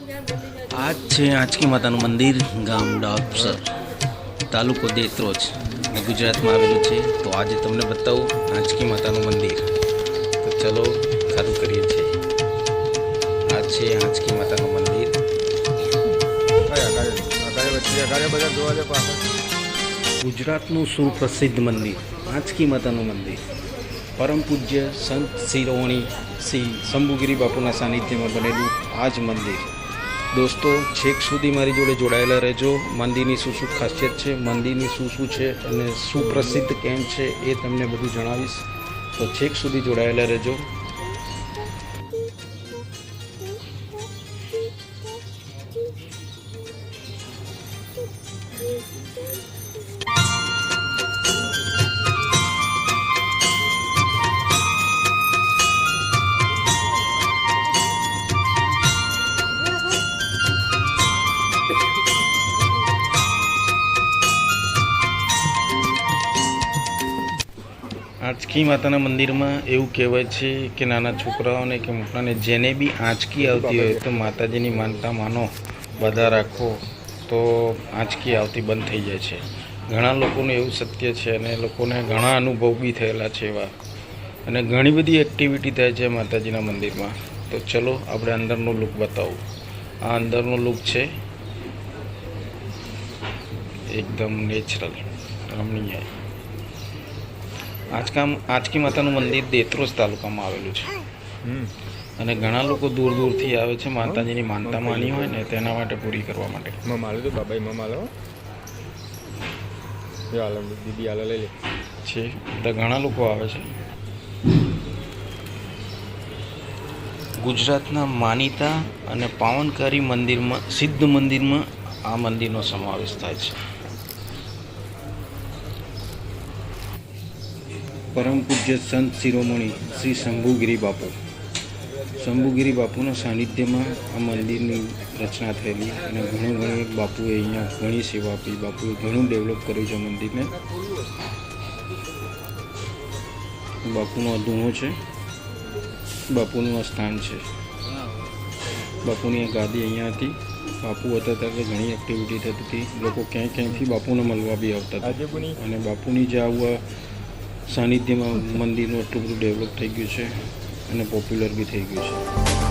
आज છે આંચકી માતાનું મંદિર, ગામ ડાબસર, તાલુકો દેત્રોજ, ગુજરાતમાં આવેલું છે. તો આજે તમને બતાવું આંચકી માતાનું મંદિર. તો ચલો ચાલુ કરીએ છીએ. આ છે આંચકી માતાનું મંદિર. ગુજરાતનું સુપ્રસિદ્ધ મંદિર આંચકી માતાનું મંદિર. પરમ પૂજ્ય સંત શિરોમણી શ્રી શંભુગીરી બાપુના સાનિધ્યમાં બનેલું આ જ મંદિર. દોસ્તો, છેક સુધી મારી જોડે જોડાયેલા રહેજો. મંદિરની શું શું ખાસિયત છે, મંદિરની શું છે અને સુપ્રસિદ્ધ કેમ છે એ તમને બધું જણાવીશ. તો છેક સુધી જોડાયેલા રહેજો. આંચકી માતાના મંદિરમાં એવું કહેવાય છે કે નાના છોકરાઓને કે મોટાને જેને બી આંચકી આવતી હોય તો માતાજીની માનતા માનો, બધા રાખો તો આંચકી આવતી બંધ થઈ જાય છે. ઘણા લોકોને એવું સત્ય છે અને લોકોને ઘણા અનુભવ બી થયેલા છે એવા, અને ઘણી બધી એક્ટિવિટી થાય છે માતાજીના મંદિરમાં. તો ચલો આપણે અંદરનો લુક બતાવું. આ અંદરનો લુક છે, એકદમ નેચરલ, રમણીય. આંચકી માતાનું મંદિર દેત્રોજ તાલુકામાં આવેલું છે અને ઘણા લોકો દૂર દૂરથી આવે છે માતાજીની માનતા માની હોય ને તેના માટે પૂરી કરવા માટે. તો બાબા મમાલો દીદી આલો લઈ લે છે. બધા ઘણા લોકો આવે છે. ગુજરાતના માનીતા અને પાવનકારી મંદિરમાં, સિદ્ધ મંદિરમાં આ મંદિરનો સમાવેશ થાય છે. પરમ પૂજ્ય સંત શિરોમણી શ્રી શંભુગીરી બાપુ, શંભુગીરી બાપુના સાનિધ્યમાં આ મંદિરની રચના થયેલી અને ઘણી બાપુએ અહીંયા ઘણી સેવા આપી. બાપુએ ઘણું ડેવલપ કર્યું છે મંદિરને. બાપુનો આ ધૂણો છે, બાપુનું આ સ્થાન છે. બાપુની આ ગાદી અહીંયા હતી. બાપુ હતા ત્યારે ઘણી એક્ટિવિટી થતી હતી. લોકો ક્યાંયથી બાપુને મળવા બી આવતા હતા. અને બાપુની જે આવું સાનિધ્યમાં મંદિરનું એટલું બધું ડેવલપ થઈ ગયું છે અને પોપ્યુલર બી થઈ ગયું છે.